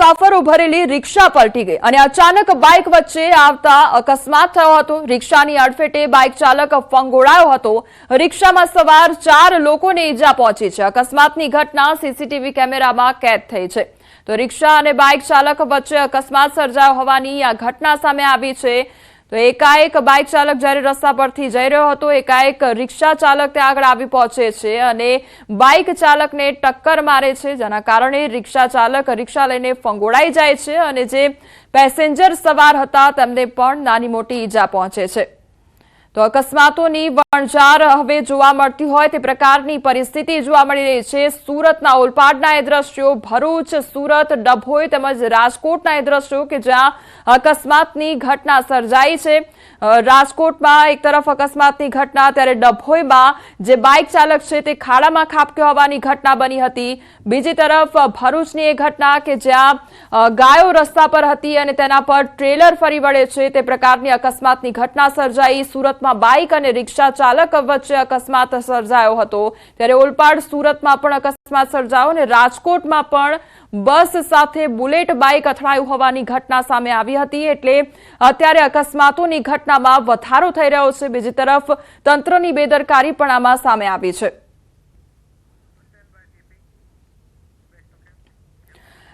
મુસાફરો ભરેલી રિક્ષા પલટી ગઈ અને અચાનક બાઇક વચ્ચે આવતા અકસ્માત થયો હતો। રિક્ષાની અડફેટે બાઇક ચાલક ફંગોળાયો હતો। રિક્ષામાં સવાર 4 લોકોને ઈજા પહોંચી છે। અકસ્માતની ઘટના સીસીટીવી કેમેરામાં કેદ થઈ છે। તો રિક્ષા અને બાઇક ચાલક વચ્ચે અકસ્માત સર્જાયો હોવાની આ ઘટના સામે આવી છે। તો એકાએક બાઇક ચાલક જ્યારે રસ્તા પરથી જઈ રહ્યો હતો, એકાએક રિક્ષા ચાલક ત્યાં આગળ આવી પહોંચે છે અને બાઇક ચાલકને ટક્કર મારે છે, જેના કારણે રિક્ષા ચાલક રિક્ષા લઈને ફંગોળાઈ જાય છે અને જે પેસેન્જર સવાર હતા તેમને પણ નાની મોટી ઈજા પહોંચે છે। તો અકસ્માતોની વણઝાર હવે જોવા મળતી હોય તે પ્રકારની પરિસ્થિતિ જોવા મળી રહી છે। સુરતના ઓલપાડના એ દ્રશ્યો, ભરૂચ, સુરત, ડભોઈ તેમજ રાજકોટના એ દ્રશ્યો કે જ્યાં અકસ્માતની ઘટના સર્જાઈ છે। રાજકોટમાં એક તરફ અકસ્માતની ઘટના, ત્યારે ડભોઈમાં જે બાઇક ચાલક છે તે ખાડામાં ખાબક્યો હોવાની ઘટના બની હતી। બીજી તરફ ભરૂચની એ ઘટના કે જ્યાં ગાયો રસ્તા પર હતી અને તેના પર ટ્રેલર ફરી વળે છે તે પ્રકારની અકસ્માતની ઘટના સર્જાઈ। સુરતમાં બાઇક અને રિક્ષા ચાલક વચ્ચે અકસ્માત સર્જાયો હતો, ત્યારે ઓલપાડ સુરતમાં પણ અકસ્માત સર્જાયો અને રાજકોટમાં પણ બસ સાથે બુલેટ બાઇક અથડાયું હોવાની ઘટના સામે આવી હતી। એટલે અત્યારે અકસ્માતોની ઘટનામાં વધારો થઈ રહ્યો છે। બીજી તરફ તંત્રની બેદરકારી પણ આમાં સામે આવી છે।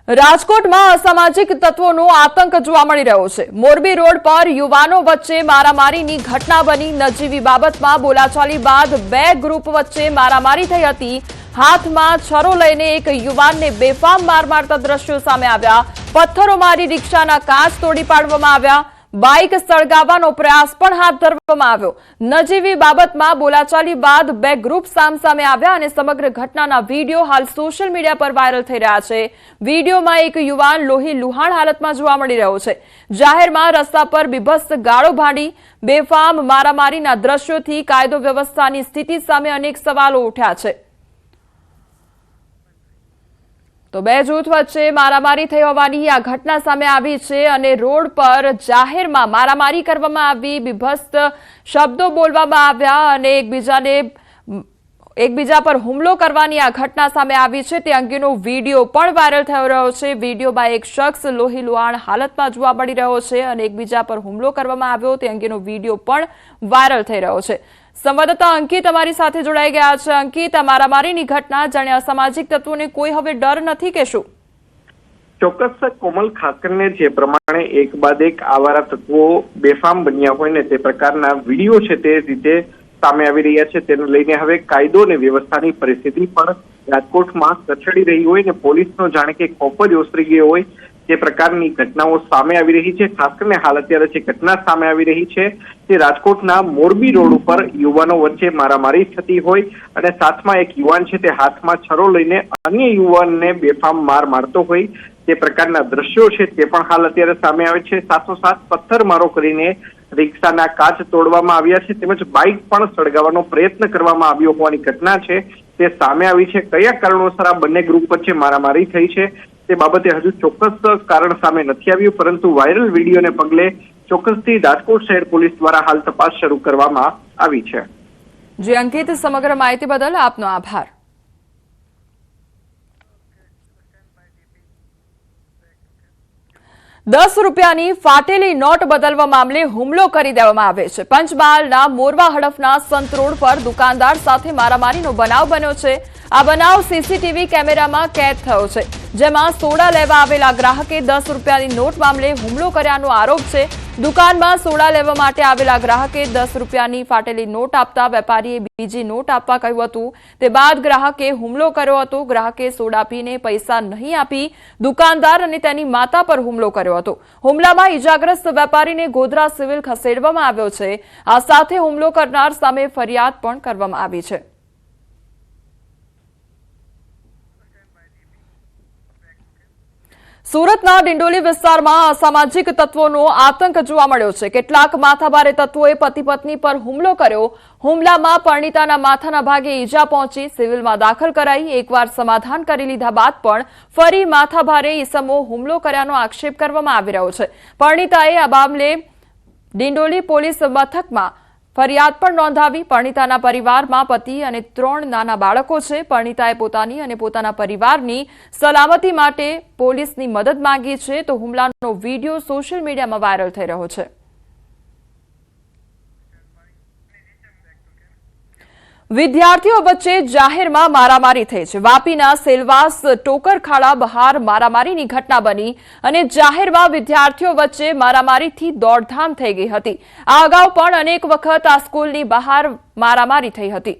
રાજકોટમાં અસામાજિક તત્વોનો આતંક જોવા મળી રહ્યો છે। મોરબી રોડ પર યુવાનો વચ્ચે મારામારીની ઘટના બની। નજીવી બાબતમાં બોલાચાલી બાદ 2 ગ્રુપ વચ્ચે મારામારી થઈ હતી। હાથમાં છરો લઈને એક યુવાનને બેફામ માર મારતા દ્રશ્યો સામે આવ્યા। પથ્થરો મારી રિક્ષાના કાચ તોડી પાડવામાં આવ્યા। બાઇક સળગાવવાનો પ્રયાસ પણ હાથ ધરવામાં આવ્યો। નજીવી બાબતમાં બોલાચાલી બાદ 2 ગ્રુપ સામસામે આવ્યા અને સમગ્ર ઘટનાના વિડીયો હાલ સોશિયલ મીડિયા પર વાયરલ થઈ રહ્યા છે। વિડીયોમાં એક યુવાન લોહી લુહાણ હાલતમાં જોવા મળી રહ્યો છે। જાહેરમાં રસ્તા પર બીભત્સ ગાળો ભાંડી બેફામ મારામારીના દ્રશ્યોથી કાયદો વ્યવસ્થાની સ્થિતિ સામે અનેક સવાલો ઉઠ્યા છે। તો 2 જૂથ વચ્ચે મારામારી થઈ હોવાની આ ઘટના સામે આવી છે અને રોડ પર જાહેરમાં મારામારી કરવામાં આવી, બીભત્સ શબ્દો બોલવામાં આવ્યા અને એકબીજા પર હુમલો કરવાની આ ઘટના સામે આવી છે। તે અંગેનો વિડીયો પણ વાયરલ થઈ રહ્યો છે। વિડીયોમાં એક શખ્સ લોહી લુહાણ હાલતમાં જોવા મળી રહ્યો છે અને એકબીજા પર હુમલો કરવામાં આવ્યો તે અંગેનો વિડીયો પણ વાયરલ થઈ રહ્યો છે। સંવાદદાતા અંકિત અમારી સાથે જોડાઈ ગયા છે। અંકિત, મારામારીની ઘટના જાણે અસામાજિક તત્વોને કોઈ હવે ડર નથી કે શું? ચોક્કસ કોમલ, ખાસ કરીને જે પ્રમાણે એક બાદ એક આવારા તત્વો બેફામ બન્યા હોય ને તે પ્રકારના વિડીયો છે તે રીતે સામે આવી રહ્યા છે। તેને લઈને હવે કાયદો અને વ્યવસ્થાની પરિસ્થિતિ પણ રાજકોટમાં કચડી રહી હોય ને પોલીસનો જાણે કે ખોફ જ ઓસરી ગયો હોય તે પ્રકારની ઘટનાઓ સામે આવી રહી છે। ખાસ કરીને હાલ અત્યારે જે ઘટના સામે આવી રહી છે તે રાજકોટના મોરબી રોડ ઉપર યુવાનો વચ્ચે મારામારી થતી હોય અને સાથમાં એક યુવાન છે તે હાથમાં છરો લઈને અન્ય યુવાનને બેફામ માર મારતો હોય તે પ્રકારના દ્રશ્યો છે તે પણ હાલ અત્યારે સામે આવે છે। સાથોસાથ પથ્થરમારો કરીને રિક્ષાના કાચ તોડવામાં આવ્યા છે તેમજ બાઇક પણ સળગાવવાનો પ્રયત્ન કરવામાં આવ્યો હોવાની ઘટના છે તે સામે આવી છે। કયા કારણોસર આ બંને ગ્રુપ વચ્ચે મારામારી થઈ છે તે બાબતે હજુ ચોક્કસ કારણ સામે નથી આવ્યું, પરંતુ વાયરલ વિડીયોને પગલે ચોક્કસથી રાજકોટ શહેર પોલીસ દ્વારા હાલ તપાસ શરૂ કરવામાં આવી છે। જી અંકિત, સમગ્ર માહિતી બદલ આપનો આભાર। ₹10ની ફાટેલી નોટ બદલવા મામલે હુમલો કરી દેવામાં આવે છે। પંચમહાલના મોરવા હડફના સંત રોડ પર દુકાનદાર સાથે મારામારીનો બનાવ બન્યો છે। આ બનાવ સીસીટીવી કેમેરામાં કેદ થયો છે, જેમાં સોડા લેવા આવેલા ગ્રાહકે ₹10ની નોટ મામલે હુમલો કર્યાનો આરોપ છે। દુકાનમાં સોડા લેવા માટે આવેલા ગ્રાહકે ₹10ની ફાટેલી નોટ આપતા વેપારીએ બીજી નોટ આપવા કહ્યું હતું। તે બાદ ગ્રાહકે હુમલો કર્યો હતો। ગ્રાહકે સોડા પીને પૈસા નહીં આપી દુકાનદાર અને તેની માતા પર હુમલો કર્યો હતો। હુમલામાં ઈજાગ્રસ્ત વેપારીને ગોધરા સિવિલ ખસેડવામાં આવ્યો છે। આ સાથે હુમલો કરનાર સામે ફરિયાદ પણ કરવામાં આવી છે। સુરતના ડિંડોલી વિસ્તારમાં અસામાજિક તત્વોનો આતંક જોવા મળ્યો છે। કેટલાક માથાભારે તત્વોએ પતિ પત્ની પર હુમલો કર્યો। હુમલામાં પરિણીતાના માથાના ભાગે ઈજા પહોંચી સિવિલમાં દાખલ કરાઈ। એકવાર સમાધાન કરી લીધા બાદ પણ ફરી માથાભારે ઈસમો હુમલો કર્યાનો આક્ષેપ કરવામાં આવી રહ્યો છે। પરિણીતાએ આ મામલે ડિંડોલી પોલીસ મથકમાં ફરિયાદ પણ નોંધાવી. પરણિતાના પરિવારમાં પતિ અને 3 નાના બાળકો છે. પરણિતાએ પોતાની અને પોતાના પરિવારની સલામતી માટે પોલીસની મદદ માંગી છે. તો હુમલાનો વિડીયો સોશિયલ મીડિયામાં વાયરલ થઈ રહ્યો છે. વિદ્યાર્થીઓ વચ્ચે જાહેરમાં મારામારી થઈ છે. વાપીના સેલવાસ ટોકર ખાડા બહાર મારામારીની ઘટના બની અને જાહેરમાં વિદ્યાર્થીઓ વચ્ચે મારામારીથી દોડધામ થઈ ગઈ હતી. આ અગાઉ પણ અનેક વખત આ સ્કૂલની બહાર મારામારી થઈ હતી.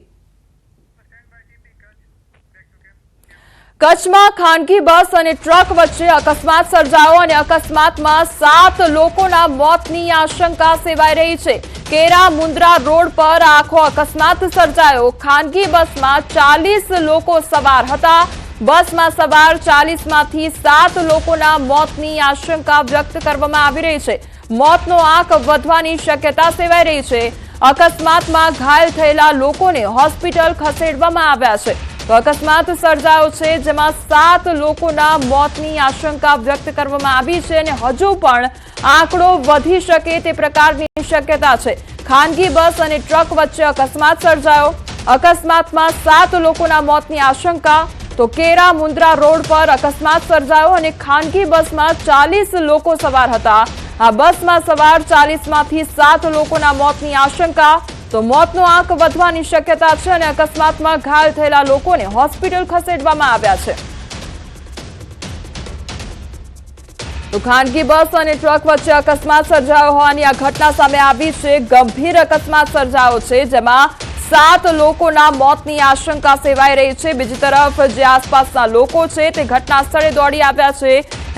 કચ્છમાં ખાનગી બસ અને ટ્રક વચ્ચે અકસ્માત સર્જાયો અને અકસ્માતમાં 7 લોકોના મોતની આશંકા સેવાઈ રહી છે. કેરા મુન્દ્રા રોડ પર આખો અકસ્માત સર્જાયો. ખાનગી બસમાં 40 લોકો સવાર હતા. બસમાં સવાર 40માંથી 7 લોકોના મોતની આશંકા વ્યક્ત કરવામાં આવી રહી છે. મોતનો આંક વધવાની શક્યતા સેવાઈ રહી છે. અકસ્માતમાં ઘાયલ થયેલા લોકોને હોસ્પિટલ ખસેડવામાં આવ્યા છે. તો અકસ્માત સર્જાયો છે જેમાં 7 લોકોના મોતની આશંકા વ્યક્ત કરવામાં આવી છે અને હજુ પણ આંકડો વધી શકે તે પ્રકારની શક્યતા છે. ખાનગી બસ અને ટ્રક વચ્ચે અકસ્માત સર્જાયો. અકસ્માતમાં 7 લોકોના મોતની આશંકા. તો કેરા મુન્દ્રા રોડ પર અકસ્માત સર્જાયો અને ખાનગી બસમાં 40 લોકો સવાર હતા. આ બસમાં સવાર 40માંથી 7 લોકોના મોતની આશંકા. તો મોતનો આંક વધવાની શક્યતા છે અને અકસ્માતમાં ઘાયલ થયેલા લોકોને હોસ્પિટલ ખસેડવામાં આવ્યા છે. તો ખાનગી બસ અને ટ્રક વચ્ચે અકસ્માત સર્જાયો હોવાની આ ઘટના સામે આવી છે. ગંભીર અકસ્માત સર્જાયો છે જેમાં 7 લોકોના મોતની આશંકા સેવાઈ રહી છે. બીજી તરફ જે આસપાસના લોકો છે તે ઘટના સ્થળે દોડી આવ્યા છે.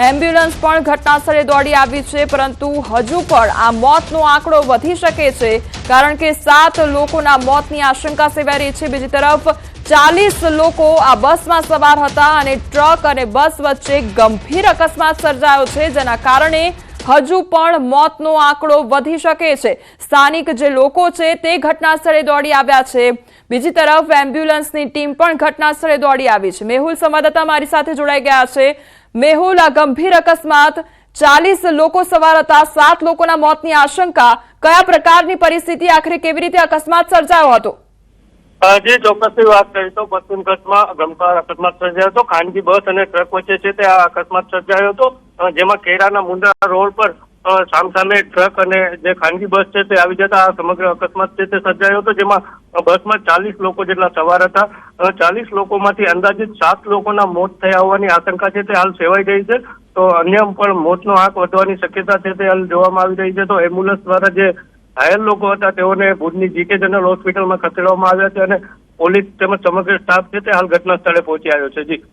એમ્બ્યુલન્સ પણ ઘટના સ્થળે દોડી આવી છે. પરંતુ હજુ પણ આ મોતનો આંકડો વધી શકે છે કારણ કે 7 લોકોના મોતની આશંકા સેવાઈ રહી છે. બીજી તરફ 40 લોકો આ બસમાં સવાર હતા અને ટ્રક અને બસ વચ્ચે ગંભીર અકસ્માત સર્જાયો છે જેના કારણે હજુ પણ મોતનો આંકડો વધી શકે છે. સ્થાનિક જે લોકો છે તે ઘટના સ્થળે દોડી આવ્યા છે. બીજી તરફ એમ્બ્યુલન્સની ટીમ પણ ઘટના સ્થળે દોડી આવી છે. મેહુલ સંવાદદાતા મારી સાથે જોડાઈ ગયા છે. મેહુલ, આ ગંભીર અકસ્માત, 40 લોકો સવાર હતા, 7 લોકોના મોતની આશંકા, કયા પ્રકારની પરિસ્થિતિ, આખરે કેવી રીતે અકસ્માત સર્જાયો હતો? જે ચોક્કસની વાત કરી તો પશ્ચિમ કચ્છમાં ગમખ્વાર અકસ્માત સર્જાયો હતો. ખાનગી બસ અને ટ્રક વચ્ચે છે તે આ અકસ્માત સર્જાયો હતો, જેમાં કેરાના મુન્દ્રા રોડ પર સામસામે ટ્રક અને જે ખાનગી બસ છે તે આવી જતા આ સમગ્ર અકસ્માત છે તે સર્જાયો હતો. જેમાં બસમાં 40 લોકો જેટલા સવાર હતા. 40 લોકોમાંથી અંદાજિત 7 લોકોના મોત થયા હોવાની આશંકા છે તે હાલ સેવાઈ ગઈ છે. તો અન્ય પણ મોતનો આંક વધવાની શક્યતા છે તે હાલ જોવામાં આવી રહી છે. તો એમ્બ્યુલન્સ દ્વારા જે ઘાયલ લોકો હતા તેઓને ભુજની જીકે જનરલ હોસ્પિટલમાં ખસેડવામાં આવ્યા છે અને પોલીસ તેમજ સમગ્ર સ્ટાફ છે તે હાલ ઘટના સ્થળે પહોંચી આવ્યો છે. જી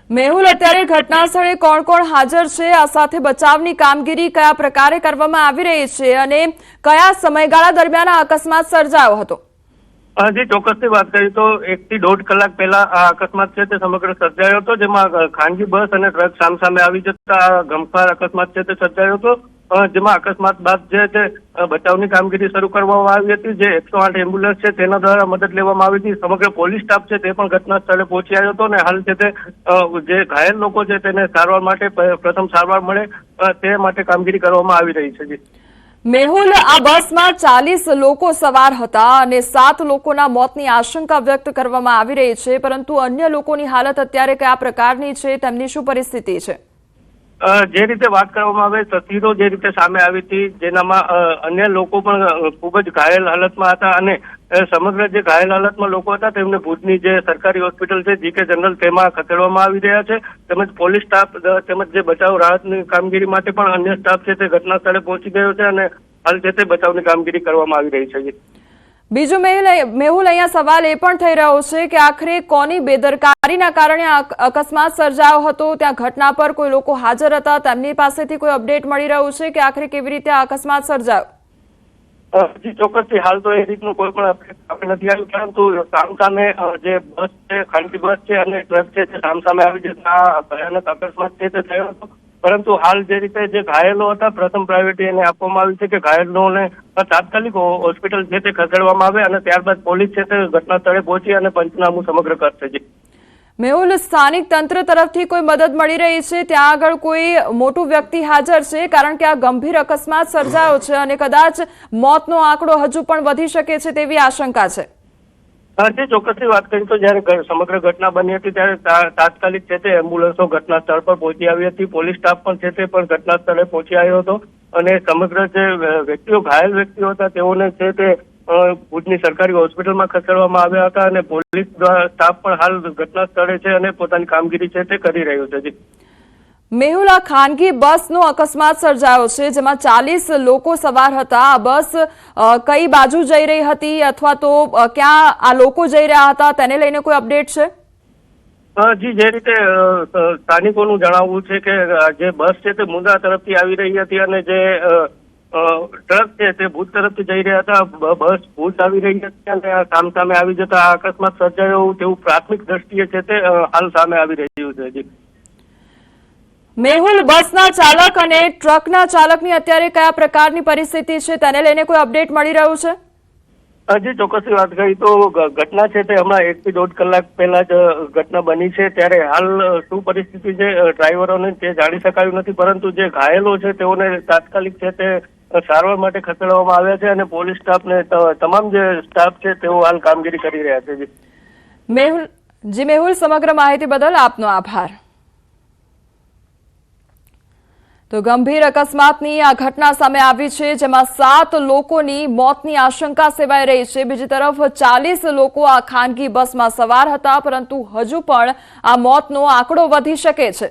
મેહુલ, અત્યારે ઘટના સ્થળે કોણ કોણ હાજર છે? આ સાથે બચાવની કામગીરી કયા પ્રકારે કરવામાં આવી રહી છે અને કયા સમયગાળા દરમિયાન આ અકસ્માત સર્જાયો હતો? જી ચોક્કસથી વાત કરી તો 1 થી 1.5 કલાક પહેલા આ અકસ્માત છે તે સમગ્ર સર્જાયો હતો, જેમાં ખાનગી બસ અને ટ્રક સામસામે આવી જતા ગમખ્વાર અકસ્માત છે તે સર્જાયો હતો. જેમાં અકસ્માત બાદ જે તે બચાવની કામગીરી શરૂ કરવામાં આવી હતી. જે 108 એમ્બ્યુલન્સ છે તેના દ્વારા મદદ લેવામાં આવી હતી. સમગ્ર પોલીસ સ્ટાફ છે તે પણ ઘટના સ્થળે પહોંચી આવ્યો હતો અને હાલ છે તે જે ઘાયલ લોકો છે તેને સારવાર માટે પ્રથમ સારવાર મળે તે માટે કામગીરી કરવામાં આવી રહી છે. જી મેહુલ, આ બસમાં 40 લોકો સવાર હતા અને 7 લોકોના મોતની આશંકા વ્યક્ત કરવામાં આવી રહી છે, પરંતુ અન્ય લોકોની હાલત અત્યારે કયા પ્રકારની છે, તેમની શું પરિસ્થિતિ છે? જે રીતે વાત કરવામાં આવે તસવીરો જે રીતે સામે આવી હતી જેનામાં અન્ય લોકો પણ ખૂબ જ ઘાયલ હાલતમાં હતા અને સમગ્ર જે ઘાયલ હાલતમાં લોકો હતા તેમને ભુજની જે સરકારી હોસ્પિટલ છે જીકે જનરલ તેમાં ખસેડવામાં આવી રહ્યા છે. તેમજ પોલીસ સ્ટાફ તેમજ જે બચાવ રાહતની કામગીરી માટે પણ અન્ય સ્ટાફ છે તે ઘટના સ્થળે પહોંચી ગયો છે અને હાલ છે તે બચાવની કામગીરી કરવામાં આવી રહી છે. બીજું મેહુલ, અહીંયા સવાલ એ પણ થઈ રહ્યો છે કે આખરે કોની બેદરકારીના કારણે અકસ્માત સર્જાયો હતો? ત્યાં ઘટના પર કોઈ લોકો હાજર હતા, તેમની પાસેથી કોઈ અપડેટ મળી રહ્યું છે કે આખરે કેવી રીતે આ અકસ્માત સર્જાયો? જી ચોક્કસથી હાલ તો એ રીતનું કોઈ પણ અપડેટ આપણે નથી આવ્યું, પરંતુ સામસામે જે બસ છે ખાનગી બસ છે અને ટ્રક છે તે સામસામે આવી જતા ભયાનક અકસ્માત છે તે થયો હતો. પરંતુ હાલ જે રીતે જે ઘાયલો હતા પ્રથમ પ્રાયોરિટી એને આપવામાં આવી છે કે ઘાયલોને તાત્કાલિક હોસ્પિટલ છે તે ખસેડવામાં આવે અને ત્યારબાદ પોલીસ છે તે ઘટના સ્થળે પહોંચી અને પંચનામું સમગ્ર કરશે. મેહુલ, સ્થાનિક તંત્ર તરફથી કોઈ મદદ મળી રહી છે? ત્યાં આગળ કોઈ મોટું વ્યક્તિ હાજર છે? કારણ કે આ ગંભીર અકસ્માત સર્જાયો છે અને કદાચ મોતનો આંકડો હજુ પણ વધી શકે છે તેવી આશંકા છે. જે ચોક્કસથી વાત કરી તો જયારે સમગ્ર ઘટના બની હતી ત્યારે તાત્કાલિક છે તે એમ્બ્યુલન્સો ઘટના સ્થળ પર પહોંચી આવી હતી. પોલીસ સ્ટાફ પણ છે તે પણ ઘટના સ્થળે પહોંચી આવ્યો હતો અને સમગ્ર જે વ્યક્તિઓ ઘાયલ વ્યક્તિઓ હતા તેઓને છે તે ભુજની સરકારી હોસ્પિટલમાં ખસેડવામાં આવ્યા હતા અને પોલીસ સ્ટાફ પણ હાલ ઘટના સ્થળે છે અને પોતાની કામગીરી છે તે કરી રહ્યો છે. મેહુલ, આ ખાનગી બસનો અકસ્માત સર્જાયો છે જેમાં 40 લોકો સવાર હતા. આ બસ કઈ બાજુ જઈ રહી હતી અથવા તો ક્યાં આ લોકો જઈ રહ્યા હતા તેને લઈને કોઈ અપડેટ છે? જી, જે રીતે સ્થાનિકોનું જણાવવું છે કે જે બસ છે તે મુંદ્રા તરફથી આવી રહી હતી અને જે ટ્રક છે તે ભુજ તરફથી જઈ રહ્યા હતા. બસ ભુજ આવી રહી હતી અને સામે આવી જતા આ અકસ્માત સર્જાયો તેવું પ્રાથમિક દ્રષ્ટિએ છે તે હાલ સામે આવી રહ્યું છે. મેહુલ, બસના ચાલક અને ટ્રકના ચાલકની અત્યારે કયા પ્રકારની પરિસ્થિતિ છે તેને લઈને કોઈ અપડેટ મળી રહ્યું છે? હજી ચોક્કસથી વાત કરી તો ઘટના છે તે હમણાં 1 થી 1.5 કલાક પહેલા જ ઘટના બની છે ત્યારે હાલ શું પરિસ્થિતિ છે ડ્રાઈવરોને તે જાણી શકાયું નથી, પરંતુ જે ઘાયલો છે તેઓને તાત્કાલિક છે તે સારવાર માટે ખસેડવામાં આવ્યા છે અને પોલીસ સ્ટાફ ને તમામ જે સ્ટાફ છે તેઓ હાલ કામગીરી કરી રહ્યા છે. મેહુલ, સમગ્ર માહિતી બદલ આપનો આભાર. તો ગંભીર અકસ્માતની આ ઘટના સામે આવી છે જેમાં 7 લોકોની મોતની આશંકા સેવાઈ રહી છે. બીજી તરફ 40 લોકો આ ખાનગી બસમાં સવાર હતા પરંતુ હજુ પણ આ મોતનો આંકડો વધી શકે છે.